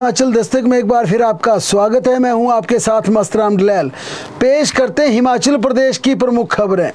हिमाचल दस्तक में एक बार फिर आपका स्वागत है। मैं हूं आपके साथ मस्तराम डलैल। पेश करते हैं हिमाचल प्रदेश की प्रमुख खबरें।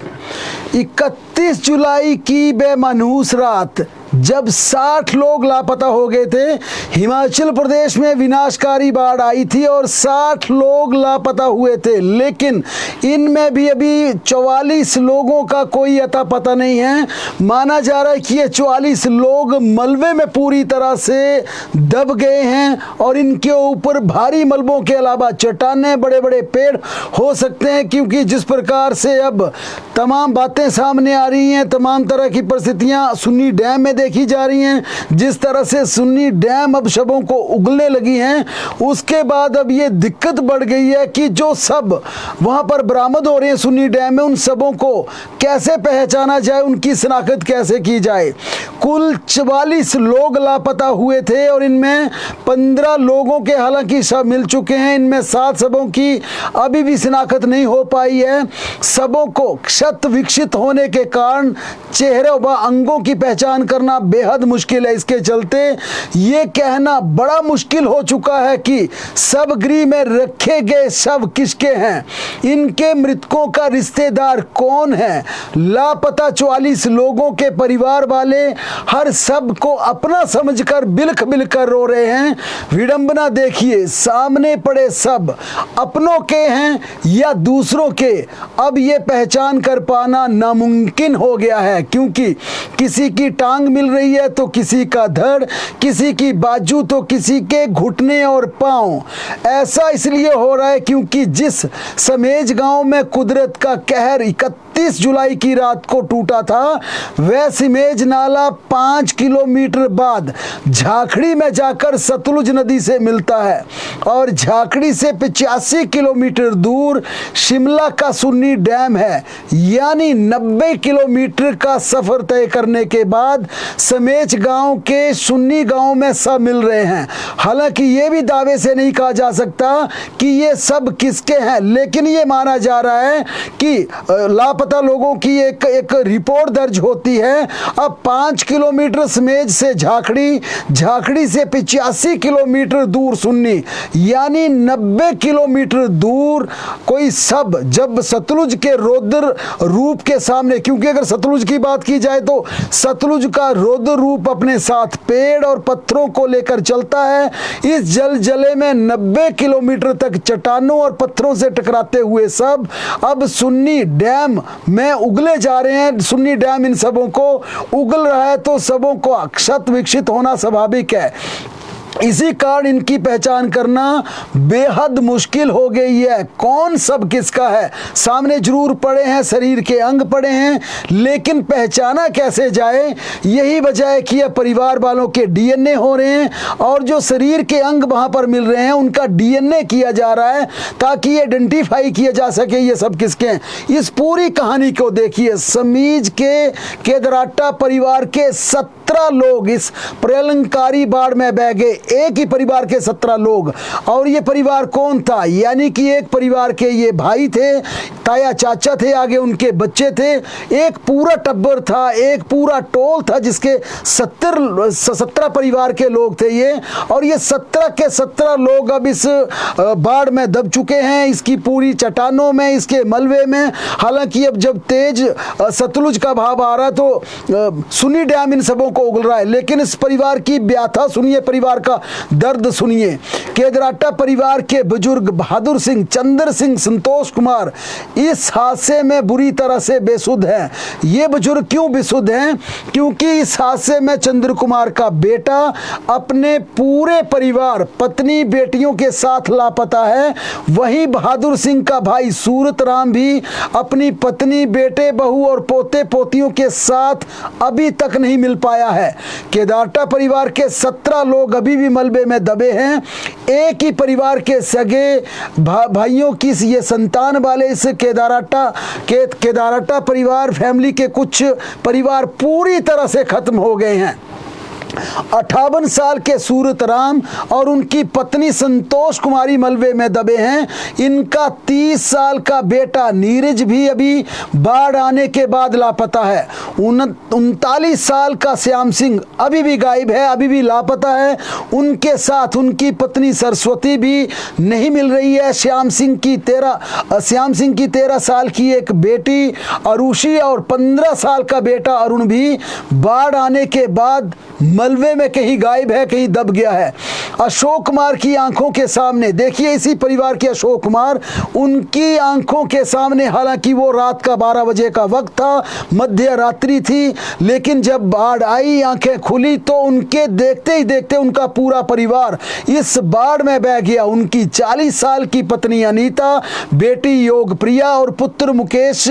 31 जुलाई की बेमानूस रात जब 60 लोग लापता हो गए थे, हिमाचल प्रदेश में विनाशकारी बाढ़ आई थी और 60 लोग लापता हुए थे, लेकिन इनमें भी अभी 44 लोगों का कोई अता पता नहीं है। माना जा रहा है कि ये 44 लोग मलबे में पूरी तरह से दब गए हैं और इनके ऊपर भारी मलबों के अलावा चट्टानें, बड़े बड़े पेड़ हो सकते हैं, क्योंकि जिस प्रकार से अब तमाम बातें सामने आ रही हैं, तमाम तरह की परिस्थितियां सुन्नी डैम में देखी जा रही हैं, जिस तरह से सुन्नी डैम अब शवों को उगलने लगी हैं, उसके बाद अब ये दिक्कत बढ़ गई है कि जो सब वहां पर बरामद हो रहे हैं सुन्नी डैम में, उन सबों को कैसे पहचाना जाए, उनकी शनाख्त कैसे की जाए। कुल 44 लोग लापता हुए थे और इनमें 15 लोगों के हालांकि शव मिल चुके हैं। इनमें 7 शवों की अभी भी शनाख्त नहीं हो पाई है। शवों को क्षत विक्षित होने के कारण चेहरे व अंगों की पहचान करना बेहद मुश्किल है। इसके चलते ये कहना बड़ा मुश्किल हो चुका है कि शवगृह में रखे गए शव किसके हैं, इनके मृतकों का रिश्तेदार कौन है। लापता 44 लोगों के परिवार वाले हर शव को अपना समझकर बिलख बिलकर रो रहे हैं। विडंबना देखिए, सामने पड़े शव अपनों के हैं या दूसरों के, अब ये पहचान कर पाना नामुमकिन हो गया है, क्योंकि किसी की टांग मिल रही है तो किसी का धड़, किसी की बाजू तो किसी के घुटने और पांव। ऐसा इसलिए हो रहा है क्योंकि जिस समेज गांव में कुदरत का कहर 31 जुलाई की रात को टूटा था, वह समेज नाला 5 किलोमीटर बाद झाखड़ी में जाकर सतलुज नदी से मिलता है और झाखड़ी से 85 किलोमीटर दूर शिमला का सुन्नी डैम है। यानी 90 किलोमीटर का सफर तय करने के बाद समेज गांव के सुन्नी गांव में सब मिल रहे हैं। हालांकि ये भी दावे से नहीं कहा जा सकता कि ये सब किसके हैं, लेकिन ये माना जा रहा है कि लापता लोगों की एक रिपोर्ट दर्ज होती है। अब 5 किलोमीटर समेज से झाखड़ी, झाखड़ी से 85 किलोमीटर दूर सुन्नी, यानी 90 किलोमीटर दूर कोई सब जब सतलुज के रौद्र रूप के सामने, क्योंकि अगर सतलुज की बात की जाए तो सतलुज का रौद्र रूप अपने साथ पेड़ और पत्थरों को लेकर चलता है। इस जलजले में 90 किलोमीटर तक चट्टानों और पत्थरों से टकराते हुए सब अब सुन्नी डैम में उगले जा रहे हैं। सुन्नी डैम इन सबों को उगल रहा है तो सबों को क्षत विक्षित होना स्वाभाविक है। इसी कारण इनकी पहचान करना बेहद मुश्किल हो गई है। कौन सब किसका है, सामने जरूर पड़े हैं, शरीर के अंग पड़े हैं, लेकिन पहचाना कैसे जाए। यही वजह है कि यह परिवार वालों के डीएनए हो रहे हैं और जो शरीर के अंग वहां पर मिल रहे हैं उनका डीएनए किया जा रहा है ताकि आइडेंटिफाई किया जा सके ये सब किसके हैं। इस पूरी कहानी को देखिए, समीज के केदराटा परिवार के 17 लोग इस प्रलंकारी बाढ़ में बह गए। एक ही परिवार के 17 लोग, और ये परिवार कौन था, यानी कि एक परिवार के ये भाई थे, ताया चाचा थे, आगे उनके बच्चे थे, एक पूरा टब्बर था, एक पूरा टोल था जिसके 17 परिवार के लोग थे ये, और ये 17 के 17 लोग अब इस बाढ़ में दब चुके हैं, इसकी पूरी चट्टानों में, इसके मलबे में। हालांकि अब जब तेज सतलुज का भाव आ रहा है तो सुन्नी डैम इन सबों को उगल रहा है, लेकिन इस परिवार की व्याथा सुनिए, परिवार का दर्द सुनिए। केदराटा परिवार के बुजुर्ग बहादुर सिंह, चंद्र सिंह, संतोष कुमार इस हादसे में बुरी तरह से बेसुध हैं। ये बुजुर्ग क्यों बेसुध हैं? क्योंकि इस हादसे में चंद्र कुमार का बेटा अपने पूरे परिवार, पत्नी, बेटियों के साथ लापता है। वहीं बहादुर सिंह का भाई सूरत राम भी अपनी पत्नी, बेटे, बहू और पोते पोतियों के साथ अभी तक नहीं मिल पाया है। केदराटा परिवार के 17 लोग अभी भी मलबे में दबे हैं। एक ही परिवार के सगे भाइयों की ये संतान वाले इस केदराटा परिवार फैमिली के कुछ परिवार पूरी तरह से खत्म हो गए हैं। 58 साल के सूरत राम और उनकी पत्नी संतोष कुमारी मलबे में दबे हैं। इनका 30 साल का बेटा नीरज भी अभी बाढ़ आने के बाद लापता है। 39 साल का श्याम सिंह अभी भी गायब है, अभी भी लापता है। उनके साथ उनकी पत्नी सरस्वती भी नहीं मिल रही है। श्याम सिंह की 13 साल की एक बेटी अरुषि और 15 साल का बेटा अरुण भी बाढ़ आने के बाद मलबे में कहीं गायब है, कहीं दब गया है। अशोक कुमार की आंखों के सामने, देखिए इसी परिवार के अशोक कुमार, उनकी आंखों के सामने, हालांकि वो रात का 12 बजे का वक्त था, मध्य रात्रि थी, लेकिन जब बाढ़ आई, आंखें खुली तो उनके देखते ही देखते उनका पूरा परिवार इस बाढ़ में बह गया। उनकी 40 साल की पत्नी अनीता, बेटी योगप्रिया और पुत्र मुकेश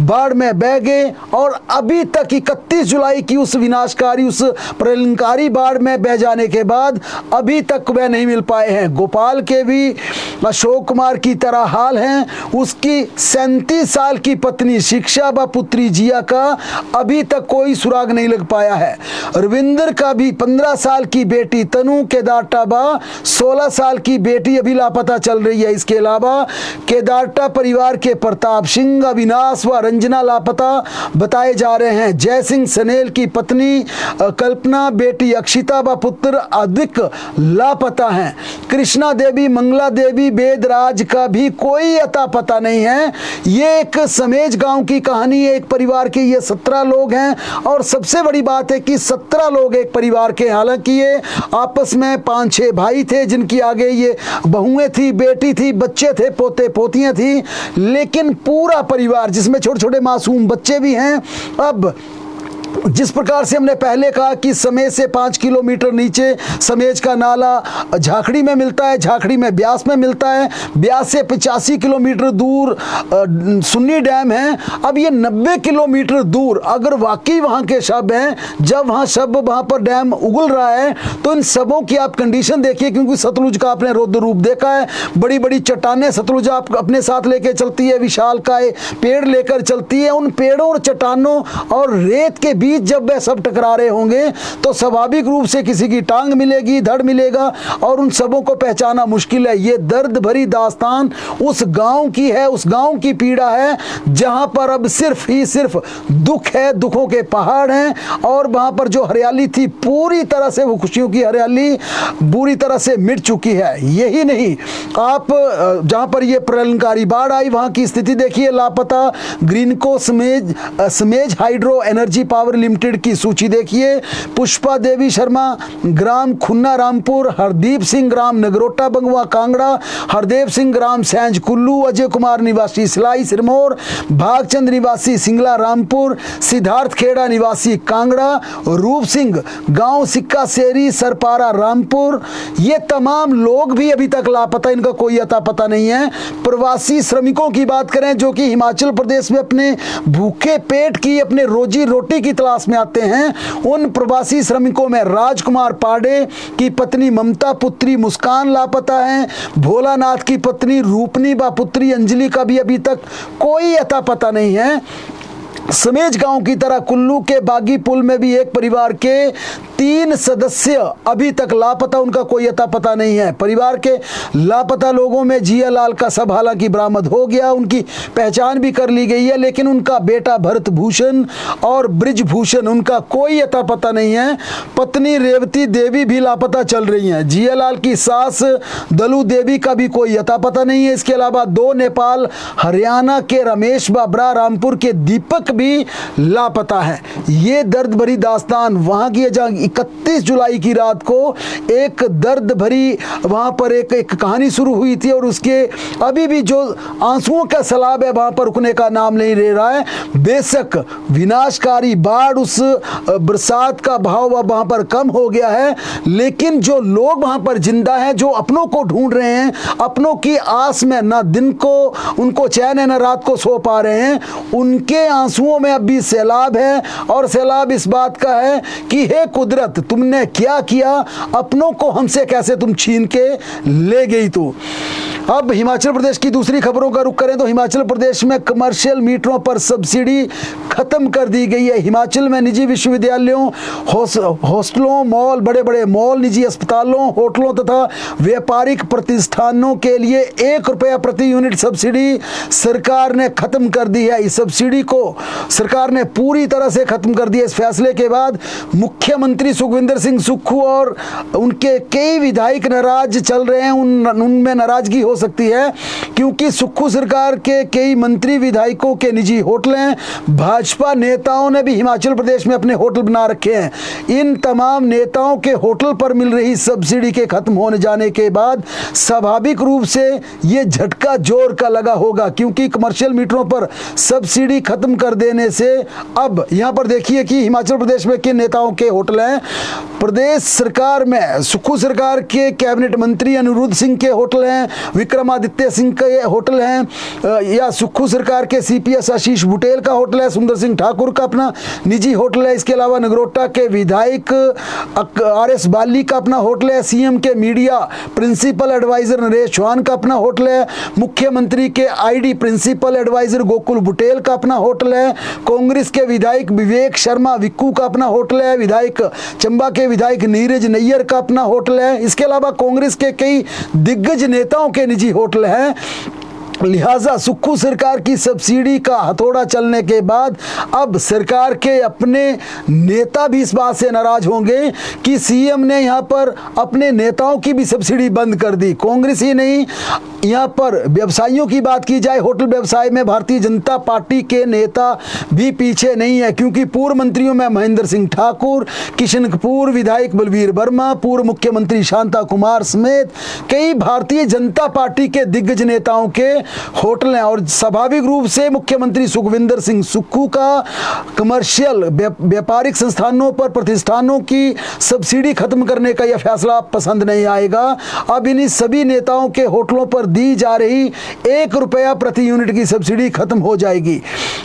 बाढ़ में बह गए और अभी तक 31 जुलाई की उस विनाशकारी, उस प्रलयंकारी बाढ़ में बह जाने के बाद अभी तक वह नहीं मिल पाए हैं। गोपाल के भी अशोक कुमार की तरह हाल हैं। उसकी 37 साल की पत्नी शिक्षा व पुत्री जिया का अभी तक कोई सुराग नहीं लग पाया है। रविंद्र का भी 15 साल की बेटी तनु, केदारटा व 16 साल की बेटी अभी लापता चल रही है। इसके अलावा केदारटा परिवार के प्रताप सिंह, अविनाश व रंजना लापता बताए जा रहे हैं। जय सिंह सनेल की पत्नी कल्पना, बेटी अक्षिता व पुत्र अद्विक लापता हैं। कृष्णा देवी, मंगला देवी, वेदराज का भी कोई अता पता नहीं है। ये एक समेज गांव की कहानी है। एक परिवार के ये 17 लोग हैं और सबसे बड़ी बात है कि 17 लोग एक परिवार के, हालांकि ये आपस में 5-6 भाई थे, जिनकी आगे ये बहुएं थी, बेटी थी, बच्चे थे, पोते पोतियां थी, लेकिन पूरा परिवार जिसमें छोटे छोटे मासूम बच्चे भी हैं। अब जिस प्रकार से हमने पहले कहा कि समेज से 5 किलोमीटर नीचे समेज का नाला झाखड़ी में मिलता है, झाखड़ी में ब्यास में मिलता है, ब्यास से 85 किलोमीटर दूर सुन्नी डैम है। अब ये 90 किलोमीटर दूर अगर वाकई वहाँ के शव हैं, जब वहाँ पर डैम उगल रहा है, तो इन सबों की आप कंडीशन देखिए, क्योंकि सतलुज का आपने रौद्र रूप देखा है। बड़ी बड़ी चट्टानें सतलुज आप अपने साथ लेके चलती है, विशालकाय पेड़ लेकर चलती है। उन पेड़ों और चट्टानों और रेत के बीच जब वह सब टकरा रहे होंगे तो स्वाभाविक रूप से किसी की टांग मिलेगी, धड़ मिलेगा और उन सबों को पहचाना मुश्किल है। ये दर्द भरी दास्तान उस गांव की है, उस गांव की पीड़ा है जहां पर अब सिर्फ ही सिर्फ दुख है, दुखों के पहाड़ हैं। और वहां पर जो हरियाली थी पूरी तरह से, वो खुशियों की हरियाली बुरी तरह से मिट चुकी है। यही नहीं, आप जहां पर ये प्रलयंकारी बाढ़ आई वहां की स्थिति देखिए। लापता Greenko Samej hydro energy power limited की सूची देखिए। पुष्पा देवी शर्मा, ग्राम खुन्ना रामपुर, हरदीप सिंह ग्राम नगरोटा बंगवा कांगड़ा, हरदेव सिंह ग्राम सैंज कुल्लू, अजय कुमार निवासी सिलाई सिरमौर, भागचंद निवासी सिंगला रामपुर, सिद्धार्थ खेड़ा निवासी कांगड़ा, रूप सिंह गांव सिक्का सेरी सरपारा रामपुर। ये तमाम लोग भी अभी तक लापता, इनका कोई अता पता नहीं है। प्रवासी श्रमिकों की बात करें जो कि हिमाचल प्रदेश में अपने भूखे पेट की, अपने रोजी रोटी की तलाश में आते हैं, उन प्रवासी श्रमिकों में राजकुमार पांडे की पत्नी ममता, पुत्री मुस्कान लापता है। भोलानाथ की पत्नी रूपनी व पुत्री अंजलि का भी अभी तक कोई अता पता नहीं है। समेज गांव की तरह कुल्लू के बागी पुल में भी एक परिवार के 3 सदस्य अभी तक लापता, उनका कोई अता पता नहीं है। परिवार के लापता लोगों में जिया लाल का सब हालांकि बरामद हो गया, उनकी पहचान भी कर ली गई है, लेकिन उनका बेटा भरत भूषण और ब्रिजभूषण, उनका कोई अता पता नहीं है। पत्नी रेवती देवी भी लापता चल रही हैं। जिया लाल की सास दलू देवी का भी कोई अता पता नहीं है। इसके अलावा 2 नेपाल हरियाणा के रमेश बाबरा, रामपुर के दीपक भी लापता है। ये दर्द भरी दास्तान वहां की है जहां 31 जुलाई की रात को एक दर्द भरी वहां पर एक कहानी शुरू हुई थी और उसके अभी भी जो आंसुओं का सैलाब है वहां पर रुकने का नाम नहीं ले रहा है। बेशक विनाशकारी बाढ़, उस बरसात का भाव अब वहां पर कम हो गया है, लेकिन जो लोग वहां पर जिंदा हैं, जो अपनों को ढूंढ रहे हैं, अपनों की आस में ना दिन को उनको चैन है ना रात को सो पा रहे हैं, उनके आंसुओं आंसुओं में अब भी सैलाब है, और सैलाब इस बात का है कि हे कुदरत, तुमने क्या किया, अपनों को हमसे कैसे तुम छीन के ले गई। तू अब हिमाचल प्रदेश की दूसरी खबरों का रुख करें तो हिमाचल प्रदेश में कमर्शियल मीटरों पर सब्सिडी खत्म कर दी गई है। हिमाचल में निजी विश्वविद्यालयों, हॉस्टलों, मॉल, बड़े बड़े मॉल, निजी अस्पतालों, होटलों तथा व्यापारिक प्रतिष्ठानों के लिए ₹1 प्रति यूनिट सब्सिडी सरकार ने खत्म कर दी है। इस सब्सिडी को सरकार ने पूरी तरह से खत्म कर दिया। इस फैसले के बाद मुख्यमंत्री सुखविंदर सिंह सुक्खू और उनके कई विधायक नाराज चल रहे हैं। उनमें नाराजगी हो सकती है क्योंकि सुक्खू सरकार के कई मंत्री विधायकों के निजी होटल हैं। भाजपा नेताओं ने भी हिमाचल प्रदेश में अपने होटल बना रखे हैं। इन तमाम नेताओं के होटल पर मिल रही सब्सिडी के खत्म होने जाने के बाद स्वाभाविक रूप से ये झटका जोर का लगा होगा, क्योंकि कमर्शियल मीटरों पर सब्सिडी खत्म कर देने से अब यहां पर देखिए कि हिमाचल प्रदेश में किन नेताओं के होटल हैं। प्रदेश सरकार में सुक्खू सरकार के कैबिनेट मंत्री अनिरुद्ध सिंह के होटल हैं, विक्रमादित्य सिंह के होटल हैं, या सुक्खू सरकार के सीपीएस आशीष बुटेल का होटल है, सुंदर सिंह ठाकुर का अपना निजी होटल है। इसके अलावा नगरोटा के विधायक आरएस बाली का अपना होटल है, सीएम के media principal advisor Naresh Chauhan का अपना होटल है, मुख्यमंत्री के ID principal advisor Gokul Butail का अपना होटल है, कांग्रेस के विधायक विवेक शर्मा विक्कू का अपना होटल है, विधायक चंबा के विधायक नीरज नैयर का अपना होटल है। इसके अलावा कांग्रेस के कई दिग्गज नेताओं के निजी होटल हैं। लिहाजा सुक्खू सरकार की सब्सिडी का हथौड़ा चलने के बाद अब सरकार के अपने नेता भी इस बात से नाराज होंगे कि सीएम ने यहां पर अपने नेताओं की भी सब्सिडी बंद कर दी। कांग्रेस ही नहीं, यहां पर व्यवसायियों की बात की जाए, होटल व्यवसाय में भारतीय जनता पार्टी के नेता भी पीछे नहीं है, क्योंकि पूर्व मंत्रियों में महेंद्र सिंह ठाकुर, किशन कपूर, विधायक बलवीर वर्मा, पूर्व मुख्यमंत्री शांता कुमार समेत कई भारतीय जनता पार्टी के दिग्गज नेताओं के होटल हैं। और स्वाभाविक रूप से मुख्यमंत्री सुखविंदर सिंह सुक्खू का कमर्शियल व्यापारिक संस्थानों पर, प्रतिष्ठानों की सब्सिडी खत्म करने का यह फैसला पसंद नहीं आएगा। अब इन सभी नेताओं के होटलों पर दी जा रही ₹1 प्रति यूनिट की सब्सिडी खत्म हो जाएगी।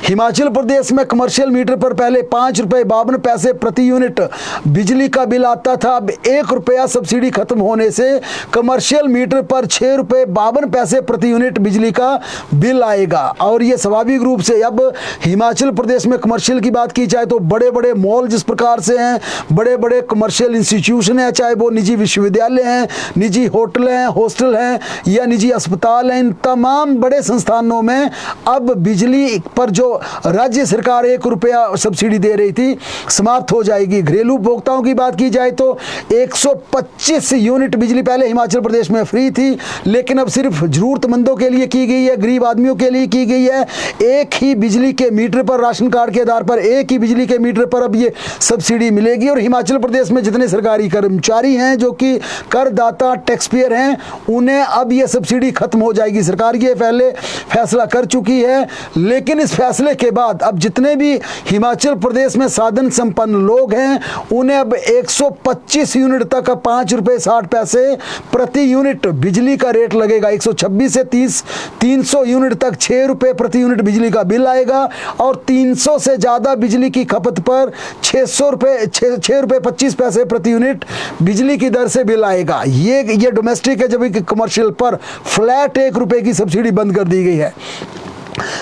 हिमाचल प्रदेश में कमर्शियल मीटर पर पहले ₹5.52 प्रति यूनिट बिजली का बिल आता था। अब ₹1 सब्सिडी खत्म होने से कमर्शियल मीटर पर ₹6.52 प्रति यूनिट बिजली का बिल आएगा। और ये स्वाभाविक रूप से अब हिमाचल प्रदेश में कमर्शियल की बात की जाए तो बड़े बड़े मॉल जिस प्रकार से हैं, बड़े बड़े कमर्शियल इंस्टीट्यूशन हैं, चाहे वो निजी विश्वविद्यालय हैं, निजी होटल हैं, हॉस्टल हैं या निजी अस्पताल हैं, इन तमाम बड़े संस्थानों में अब बिजली पर जो राज्य सरकार ₹1 सब्सिडी दे रही थी समाप्त हो जाएगी। घरेलू उपभोक्ताओं की बात की जाए तो 125 यूनिट बिजली पहले हिमाचल प्रदेश में फ्री थी, लेकिन अब सिर्फ जरूरतमंदों के लिए की गई है, गरीब आदमियों के लिए की गई है। एक ही बिजली के मीटर पर, राशन कार्ड के आधार पर एक ही बिजली के मीटर पर अब ये सब्सिडी मिलेगी। और हिमाचल प्रदेश में जितने सरकारी कर्मचारी हैं जो कि करदाता टैक्स पेयर हैं, उन्हें अब ये सब्सिडी खत्म हो जाएगी। सरकार ये पहले फैसला कर चुकी है, लेकिन इस फैसले के बाद अब जितने भी हिमाचल प्रदेश में साधन संपन्न लोग हैं उन्हें अब 125 यूनिट तक ₹5.60 प्रति यूनिट बिजली का रेट लगेगा। 126 से 300 यूनिट तक ₹6 प्रति यूनिट बिजली का बिल आएगा, और 300 से ज़्यादा बिजली की खपत पर ₹6.25 प्रति यूनिट बिजली की दर से बिल आएगा। ये डोमेस्टिक है, जबकि कमर्शियल पर फ्लैट ₹1 की सब्सिडी बंद कर दी गई है।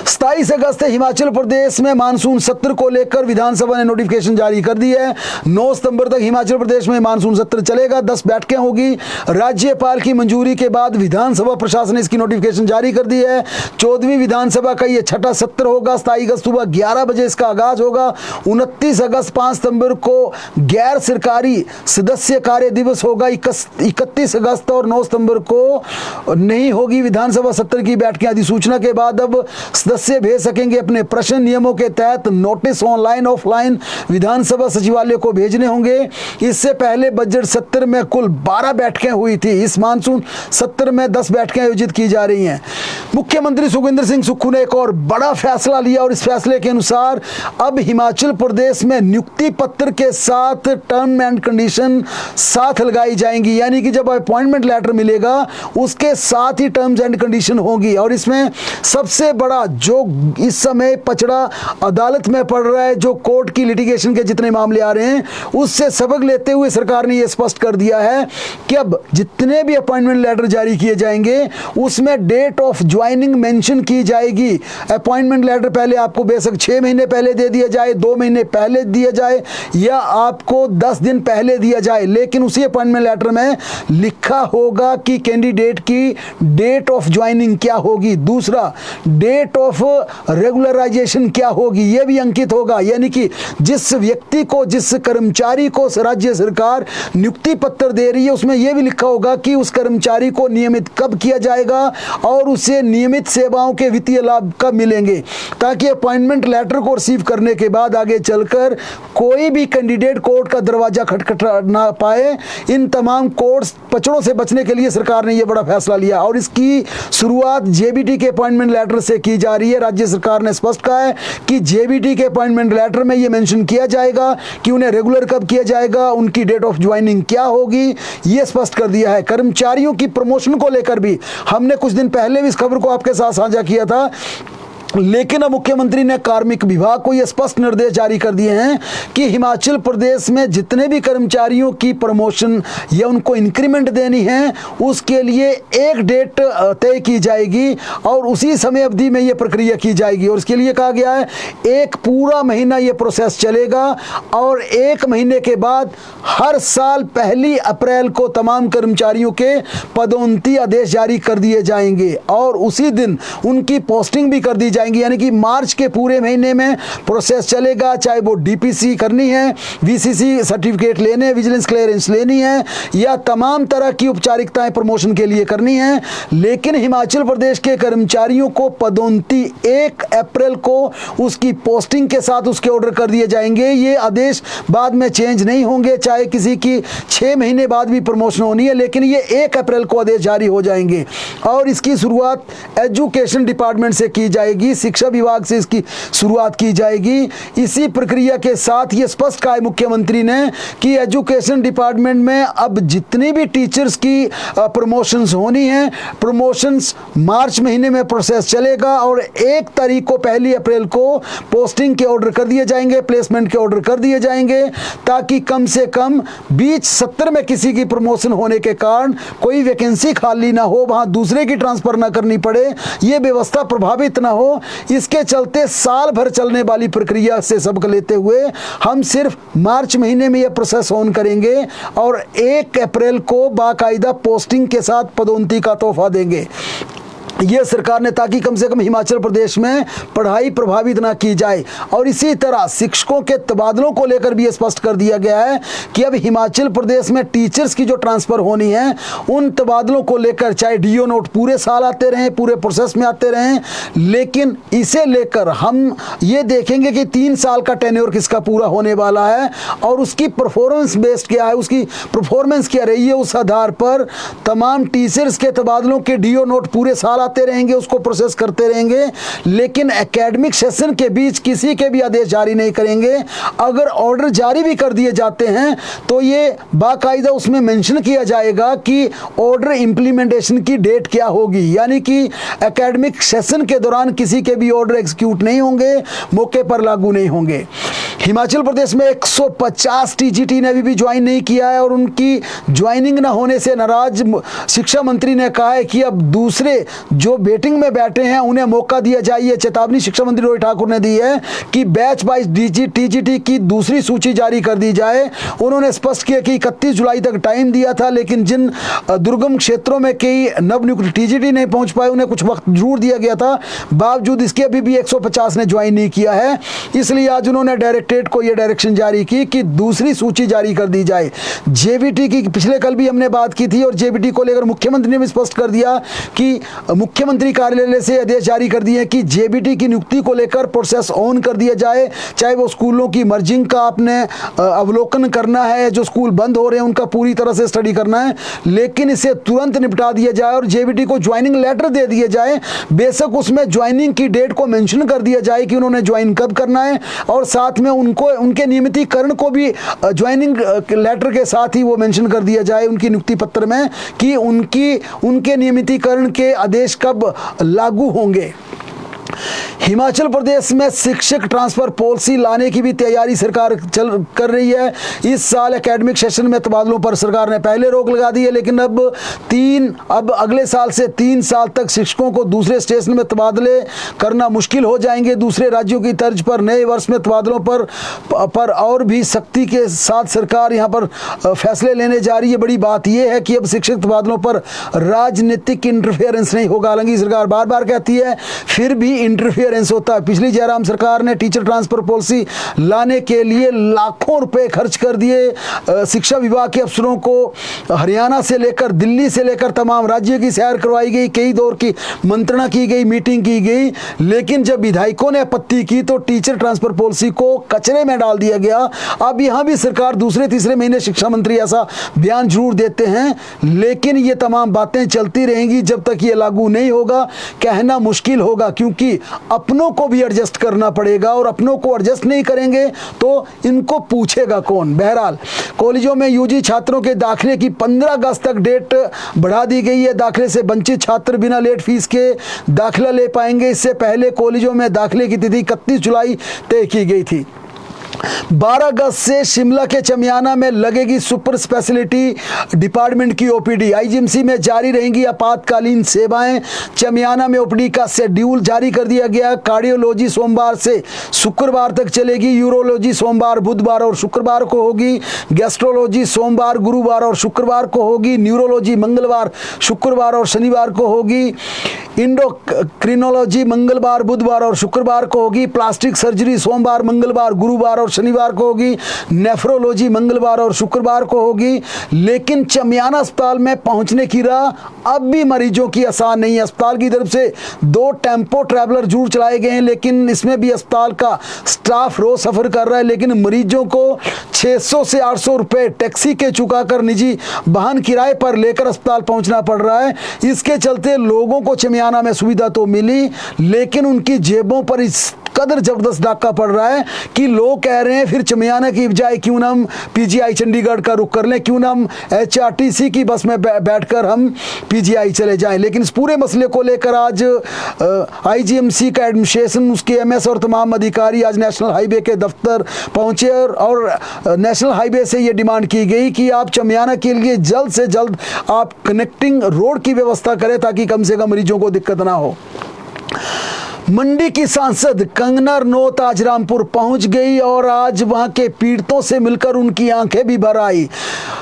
27 अगस्त हिमाचल प्रदेश में मानसून सत्र को लेकर विधानसभा ने नोटिफिकेशन जारी कर दी है। 9 सितंबर तक हिमाचल प्रदेश में मानसून सत्र चलेगा, 10 बैठकें होगी। राज्यपाल की मंजूरी के बाद विधानसभा प्रशासन ने इसकी नोटिफिकेशन जारी कर दी है। 14वीं विधानसभा का यह छठा सत्र होगा। 27 अगस्त सुबह 11 बजे इसका आगाज होगा। 29 अगस्त 5 सितंबर को गैर सरकारी सदस्य कार्य दिवस होगा। 31 अगस्त और 9 सितंबर को नहीं होगी विधानसभा सत्र की बैठकें। अधिसूचना के बाद अब सदस्य भेज सकेंगे अपने प्रश्न। नियमों के तहत नोटिस ऑनलाइन ऑफलाइन विधानसभा सचिवालय को भेजने होंगे। इससे पहले बजट सत्र में कुल 12 बैठकें हुई थी। इस मानसून सत्र में 10 बैठकें आयोजित की जा रही हैं। मुख्यमंत्री सुखविंदर सिंह सुक्खू ने एक और बड़ा फैसला लिया, और इस फैसले के अनुसार अब हिमाचल प्रदेश में नियुक्ति पत्र के साथ टर्म एंड कंडीशन साथ लगाई जाएंगी। यानी कि जब अपॉइंटमेंट लेटर मिलेगा उसके साथ ही टर्म्स एंड कंडीशन होगी। और इसमें सबसे बड़ा पचड़ा जो इस समय पचड़ा अदालत में पड़ रहा है, जो कोर्ट की लिटिगेशन के जितने मामले आ रहे हैं, उससे सबक लेते हुए सरकार ने यह स्पष्ट कर दिया है कि अब जितने भी अपॉइंटमेंट लेटर जारी किए जाएंगे उसमें डेट ऑफ ज्वाइनिंग मेंशन की जाएगी। अपॉइंटमेंट लेटर पहले आपको बेशक 6 महीने पहले दे दिया जाए, 2 महीने पहले दिया जाए या आपको 10 दिन पहले दिया जाए, लेकिन उसी अपॉइंटमेंट लेटर में लिखा होगा कि कैंडिडेट की डेट ऑफ ज्वाइनिंग क्या होगी। दूसरा, डेट ऑफ रेगुलराइजेशन क्या होगी यह भी अंकित होगा, यानी कि जिस व्यक्ति को, जिस कर्मचारी को राज्य सरकार नियुक्ति पत्र दे रही है उसमें यह भी लिखा होगा कि उस कर्मचारी को नियमित कब किया जाएगा और उसे नियमित सेवाओं के वित्तीय लाभ कब मिलेंगे, ताकि अपॉइंटमेंट लेटर को रिसीव करने के बाद आगे चलकर कोई भी कैंडिडेट कोर्ट का दरवाजा खटखटा ना पाए। इन तमाम कोर्ट पचड़ों से बचने के लिए सरकार ने यह बड़ा फैसला लिया और इसकी शुरुआत जेबीटी के अपॉइंटमेंट लेटर से की जा रही है। राज्य सरकार ने स्पष्ट कहा है कि जेबीटी के अपॉइंटमेंट लेटर में यह मेंशन किया जाएगा कि उन्हें रेगुलर कब किया जाएगा, उनकी डेट ऑफ ज्वाइनिंग क्या होगी, यह स्पष्ट कर दिया है। कर्मचारियों की प्रमोशन को लेकर भी हमने कुछ दिन पहले भी इस खबर को आपके साथ साझा किया था, लेकिन अब मुख्यमंत्री ने कार्मिक विभाग को यह स्पष्ट निर्देश जारी कर दिए हैं कि हिमाचल प्रदेश में जितने भी कर्मचारियों की प्रमोशन या उनको इंक्रीमेंट देनी है उसके लिए एक डेट तय की जाएगी और उसी समय अवधि में यह प्रक्रिया की जाएगी। और इसके लिए कहा गया है एक पूरा महीना यह प्रोसेस चलेगा और 1 महीने के बाद हर साल 1 अप्रैल को तमाम कर्मचारियों के पदोन्नति आदेश जारी कर दिए जाएंगे और उसी दिन उनकी पोस्टिंग भी कर दी जाएंगी, यानी कि मार्च के पूरे महीने में प्रोसेस चलेगा। चाहे वो डीपीसी करनी है, वीसीसी सर्टिफिकेट लेने, विजिलेंस क्लियरेंस लेनी है या तमाम तरह की औपचारिकताएं प्रमोशन के लिए करनी है, लेकिन हिमाचल प्रदेश के कर्मचारियों को पदोन्नति 1 अप्रैल को उसकी पोस्टिंग के साथ उसके ऑर्डर कर दिए जाएंगे। ये आदेश बाद में चेंज नहीं होंगे, चाहे किसी की 6 महीने बाद भी प्रमोशन होनी है, लेकिन ये 1 अप्रैल को आदेश जारी हो जाएंगे और इसकी शुरुआत एजुकेशन डिपार्टमेंट से की जाएगी, शिक्षा विभाग से इसकी शुरुआत की जाएगी। इसी प्रक्रिया के साथ ये स्पष्ट कहा है मुख्यमंत्री ने कि एजुकेशन डिपार्टमेंट में अब जितनी भी टीचर्स की प्रमोशंस होनी है, प्रमोशंस मार्च महीने में प्रोसेस चलेगा और 1 तारीख को 1 अप्रैल को पोस्टिंग के ऑर्डर कर दिए जाएंगे, प्लेसमेंट के ऑर्डर कर दिए जाएंगे, ताकि कम से कम बीच सत्र में किसी की प्रमोशन होने के कारण कोई वैकेंसी खाली ना हो, वहां दूसरे की ट्रांसफर ना करनी पड़े, यह व्यवस्था प्रभावित ना हो। इसके चलते साल भर चलने वाली प्रक्रिया से सबक लेते हुए हम सिर्फ मार्च महीने में यह प्रोसेस ऑन करेंगे और 1 अप्रैल को बाकायदा पोस्टिंग के साथ पदोन्नति का तोहफा देंगे। यह सरकार ने, ताकि कम से कम हिमाचल प्रदेश में पढ़ाई प्रभावित ना की जाए। और इसी तरह शिक्षकों के तबादलों को लेकर भी यह स्पष्ट कर दिया गया है कि अब हिमाचल प्रदेश में टीचर्स की जो ट्रांसफ़र होनी है उन तबादलों को लेकर चाहे डीओ नोट पूरे साल आते रहें, पूरे प्रोसेस में आते रहें, लेकिन इसे लेकर हम ये देखेंगे कि 3 साल का टेन्योर किसका पूरा होने वाला है और उसकी परफॉर्मेंस बेस्ड क्या है, उसकी परफॉर्मेंस क्या रही है, उस आधार पर तमाम टीचर्स के तबादलों के डीओ नोट पूरे साल आते रहेंगे, उसको प्रोसेस करते रहेंगे, लेकिन एकेडमिक सेशन के बीच किसी के भी आदेश जारी नहीं करेंगे। अगर ऑर्डर जारी भी कर दिए जाते हैं तो ये बाकायदा उसमें मेंशन किया जाएगा कि ऑर्डर इंप्लीमेंटेशन की डेट क्या होगी, यानी कि एकेडमिक सेशन के दौरान किसी के भी ऑर्डर एग्जीक्यूट नहीं होंगे, मौके पर लागू नहीं होंगे। हिमाचल प्रदेश में 150 टीजीटी ने अभी भी ज्वाइन नहीं किया है और उनकी ज्वाइनिंग ना होने से नाराज शिक्षा मंत्री ने कहा है कि अब दूसरे जो वेटिंग में बैठे हैं उन्हें मौका दिया जाए। ये चेतावनी शिक्षा मंत्री रोहित ठाकुर ने दी है कि बैच वाइज टीजीटी की दूसरी सूची जारी कर दी जाए। उन्होंने स्पष्ट किया कि 31 जुलाई तक टाइम दिया था, लेकिन जिन दुर्गम क्षेत्रों में कई नवनियुक्त टीजीटी नहीं पहुंच पाए उन्हें कुछ वक्त जरूर दिया गया था, बावजूद इसके अभी भी 150 ने ज्वाइन नहीं किया है। इसलिए आज उन्होंने डायरेक्टरेट को यह डायरेक्शन जारी की कि दूसरी सूची जारी कर दी जाए। जेबीटी की पिछले कल भी हमने बात की थी और जेबीटी को लेकर मुख्यमंत्री ने भी स्पष्ट कर दिया कि मुख्यमंत्री कार्यालय से आदेश जारी कर दिए कि जेबीटी की नियुक्ति को लेकर प्रोसेस ऑन कर दिया जाए, चाहे वो स्कूलों की मर्जिंग का आपने अवलोकन करना है, जो स्कूल बंद हो रहे हैं उनका पूरी तरह से स्टडी करना है, लेकिन इसे तुरंत निपटा दिया जाए और जेबीटी को ज्वाइनिंग लेटर दे दिए जाए। बेशक उसमें ज्वाइनिंग की डेट को मेंशन कर दिया जाए कि उन्होंने ज्वाइन कब करना है और साथ में उनको उनके नियमितीकरण को भी ज्वाइनिंग लेटर के साथ ही वो मेंशन कर दिया जाए उनकी नियुक्ति पत्र में कि उनके नियमितीकरण के आदेश कब लागू होंगे। हिमाचल प्रदेश में शिक्षक ट्रांसफर पॉलिसी लाने की भी तैयारी सरकार कर रही है। इस साल एकेडमिक सेशन में तबादलों पर सरकार ने पहले रोक लगा दी है, लेकिन अब अगले साल से 3 साल तक शिक्षकों को दूसरे स्टेशन में तबादले करना मुश्किल हो जाएंगे। दूसरे राज्यों की तर्ज पर नए वर्ष में तबादलों पर और भी सख्ती के साथ सरकार यहां पर फैसले लेने जा रही है। बड़ी बात यह है कि अब शिक्षक तबादलों पर राजनीतिक इंटरफेरेंस नहीं होगा। हालांकि सरकार बार बार कहती है, फिर भी इंटरफेरेंस होता है। पिछली जयराम सरकार ने टीचर ट्रांसफर पॉलिसी लाने के लिए लाखों रुपए खर्च कर दिए। शिक्षा विभाग के अफसरों को हरियाणा से लेकर दिल्ली से लेकर तमाम राज्यों की सैर करवाई गई, कई दौर की मंत्रणा की गई, मीटिंग की गई, लेकिन जब विधायकों ने आपत्ति की तो टीचर ट्रांसफर पॉलिसी को कचरे में डाल दिया गया। अब यहां भी सरकार दूसरे तीसरे महीने शिक्षा मंत्री ऐसा बयान जरूर देते हैं, लेकिन ये तमाम बातें चलती रहेंगी जब तक ये लागू नहीं होगा। कहना मुश्किल होगा, क्योंकि अपनों को भी एडजस्ट करना पड़ेगा और अपनों को एडजस्ट नहीं करेंगे तो इनको पूछेगा कौन। बहरहाल कॉलेजों में यूजी छात्रों के दाखिले की 15 अगस्त तक डेट बढ़ा दी गई है। दाखिले से वंचित छात्र बिना लेट फीस के दाखिला ले पाएंगे। इससे पहले कॉलेजों में दाखिले की तिथि 31 जुलाई तय की गई थी। 12 अगस्त से शिमला के चमियाना में लगेगी सुपर स्पेशलिटी डिपार्टमेंट की ओपीडी। आईजीएमसी में जारी रहेंगी आपातकालीन सेवाएं। चमियाना में ओपीडी का शेड्यूल जारी कर दिया गया। कार्डियोलॉजी सोमवार से शुक्रवार तक चलेगी। यूरोलॉजी सोमवार, बुधवार और शुक्रवार को होगी। गैस्ट्रोलॉजी सोमवार, गुरुवार और शुक्रवार को होगी। न्यूरोलॉजी मंगलवार, शुक्रवार और शनिवार को होगी। इंडोक्रिनोलॉजी मंगलवार, बुधवार और शुक्रवार को होगी। प्लास्टिक सर्जरी सोमवार, मंगलवार, गुरुवार और शनिवार को होगी। नेफ्रोलॉजी मंगलवार और शुक्रवार को होगी। लेकिन चमियाना अस्पताल में पहुंचने की राह अब भी मरीजों की आसान नहीं है। अस्पताल की तरफ से 2 टेम्पो ट्रैवलर जरूर चलाए गए हैं, लेकिन इसमें भी अस्पताल का स्टाफ रोज सफर कर रहा है। लेकिन मरीजों को 600 से 800 रुपए टैक्सी के चुकाकर निजी वाहन किराए पर लेकर अस्पताल पहुंचना पड़ रहा है। इसके चलते लोगों को चमियाना में सुविधा तो मिली, लेकिन उनकी जेबों पर इस कदर जबरदस्त डाका पड़ रहा है कि लोग कह रहे हैं फिर चमियाना की बजाय क्यों ना हम पीजीआई चंडीगढ़ का रुख कर लें, क्यों ना हम एचआरटीसी की बस में बैठकर हम पीजीआई चले जाएं। लेकिन इस पूरे मसले को लेकर आज आईजीएमसी का एडमिनिस्ट्रेशन, उसके एमएस और तमाम अधिकारी आज नेशनल हाईवे के दफ्तर पहुंचे और नेशनल हाईवे से ये डिमांड की गई कि आप चमियाना के लिए जल्द से जल्द आप कनेक्टिंग रोड की व्यवस्था करें ताकि कम से कम मरीजों को दिक्कत ना हो। मंडी की सांसद कंगना रनौत आज रामपुर पहुंच गई और आज वहां के पीड़ितों से मिलकर उनकी आंखें भी भर आई।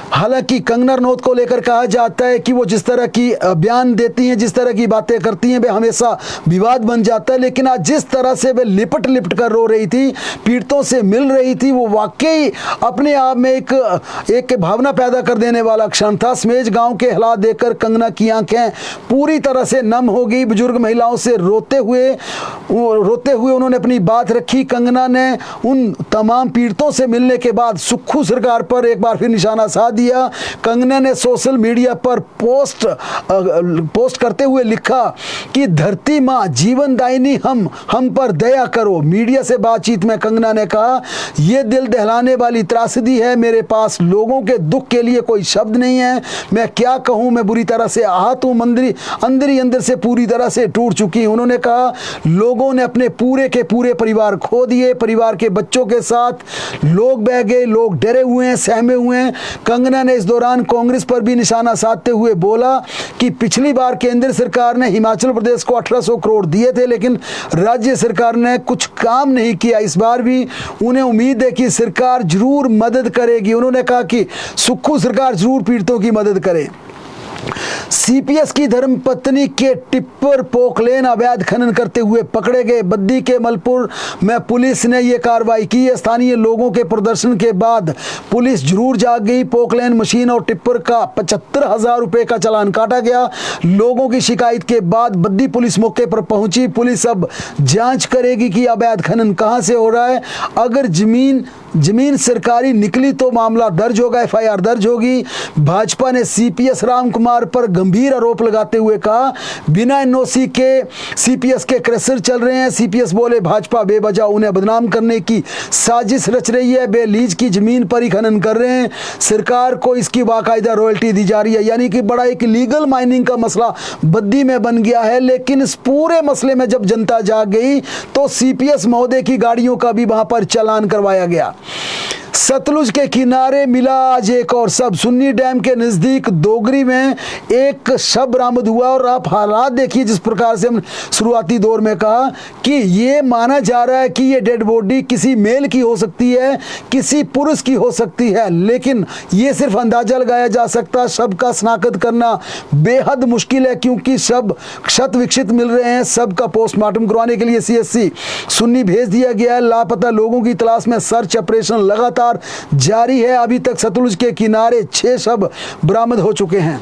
हालांकि कंगना रनौत को लेकर कहा जाता है कि वो जिस तरह की बयान देती हैं, जिस तरह की बातें करती हैं, वे हमेशा विवाद बन जाता है। लेकिन आज जिस तरह से वे लिपट कर रो रही थी, पीड़ितों से मिल रही थी, वो वाकई अपने आप में एक भावना पैदा कर देने वाला क्षण था। समेज गांव के हालात देखकर कंगना की आंखें पूरी तरह से नम हो गई। बुजुर्ग महिलाओं से रोते हुए उन्होंने अपनी बात रखी। कंगना ने उन तमाम पीड़ितों से मिलने के बाद सुक्खू सरकार पर एक बार फिर निशाना साध दिया। कंगना ने सोशल मीडिया पर पोस्ट करते हुए लिखा कि धरती माँ जीवनदायिनी हम पर दया करो। मीडिया से बातचीत में कंगना ने कहा, यह दिल दहलाने वाली त्रासदी है, मेरे पास लोगों के दुख के लिए कोई शब्द नहीं है। मैं क्या कहूँ, मैं बुरी तरह से आहत हूँ, अंदर ही अंदर से पूरी तरह से टूट चुकी हूँ। उन्होंने कहा लोगों ने अपने पूरे के पूरे परिवार खो दिए। परिवार के बच्चों के साथ लोग बह गए, लोग डरे हुए हैं, सहमे हुए हैं। कंगना ने इस दौरान कांग्रेस पर भी निशाना साधते हुए बोला कि पिछली बार केंद्र सरकार ने हिमाचल प्रदेश को 1800 करोड़ दिए थे, लेकिन राज्य सरकार ने कुछ काम नहीं किया। इस बार भी उन्हें उम्मीद है कि सरकार जरूर मदद करेगी। उन्होंने कहा कि सुक्खू सरकार जरूर पीड़ितों की मदद करे। सीपीएस की धर्मपत्नी के टिप्पर पोकलेन अवैध खनन करते हुए पकड़े गए। बद्दी के मलपुर में पुलिस ने यह कार्रवाई की है। स्थानीय लोगों के प्रदर्शन के बाद पुलिस जरूर जाग गई। पोकलेन मशीन और टिप्पर का 75,000 रुपए का चालान काटा गया। लोगों की शिकायत के बाद बद्दी पुलिस मौके पर पहुंची। पुलिस अब जांच करेगी कि अवैध खनन कहां से हो रहा है। अगर जमीन जमीन सरकारी निकली तो मामला दर्ज होगा, एफआईआर दर्ज होगी। भाजपा ने सीपीएस राम कुमार पर गंभीर आरोप लगाते हुए कहा बिना एनओसी के सीपीएस के क्रशर चल रहे हैं। सीपीएस बोले भाजपा बेवजह उन्हें बदनाम करने की साजिश रच रही है, बेलीज की जमीन पर ही खनन कर रहे हैं, सरकार को इसकी बाकायदा रॉयल्टी दी जा रही है। यानी कि बड़ा एक लीगल माइनिंग का मसला बद्दी में बन गया है। लेकिन इस पूरे मसले में जब जनता जाग गई तो सीपीएस महोदय की गाड़ियों का भी वहां पर चालान करवाया गया। सतलुज के किनारे मिला आज एक और शव। सुन्नी डैम के नज़दीक दोगरी में एक शव बरामद हुआ और आप हालात देखिए जिस प्रकार से हम शुरुआती दौर में कहा कि ये माना जा रहा है कि ये डेड बॉडी किसी मेल की हो सकती है, किसी पुरुष की हो सकती है, लेकिन ये सिर्फ अंदाजा लगाया जा सकता है। शव का शनाख्त करना बेहद मुश्किल है क्योंकि शव क्षत विक्षत मिल रहे हैं। शव का पोस्टमार्टम करवाने के लिए सीएचसी सुन्नी भेज दिया गया है। लापता लोगों की तलाश में सर्च ऑपरेशन लगातार जारी है। अभी तक सतलुज के किनारे 6 शव बरामद हो चुके हैं।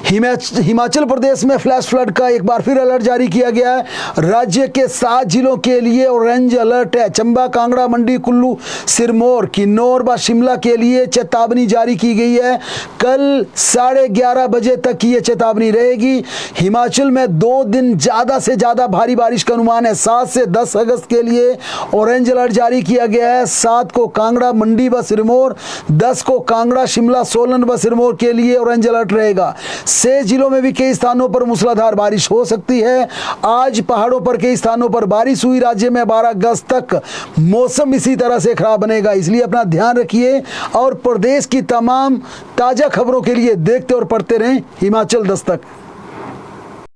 हिमाचल प्रदेश में फ्लैश फ्लड का एक बार फिर अलर्ट जारी किया गया है। राज्य के 7 जिलों के लिए ऑरेंज अलर्ट है। चंबा, कांगड़ा, मंडी, कुल्लू, सिरमौर, किन्नौर व शिमला के लिए चेतावनी जारी की गई है। कल 11:30 बजे तक ये चेतावनी रहेगी। हिमाचल में 2 दिन ज़्यादा से ज़्यादा भारी बारिश का अनुमान है। 7 से 10 अगस्त के लिए ऑरेंज अलर्ट जारी किया गया है। 7 को कांगड़ा, मंडी व सिरमौर, 10 को कांगड़ा, शिमला, सोलन व सिरमौर के लिए ऑरेंज अलर्ट रहेगा। शेष जिलों में भी कई स्थानों पर मूसलाधार बारिश हो सकती है। आज पहाड़ों पर कई स्थानों पर बारिश हुई। राज्य में 12 अगस्त तक मौसम इसी तरह से खराब बनेगा, इसलिए अपना ध्यान रखिए और प्रदेश की तमाम ताज़ा खबरों के लिए देखते और पढ़ते रहें हिमाचल दस्तक।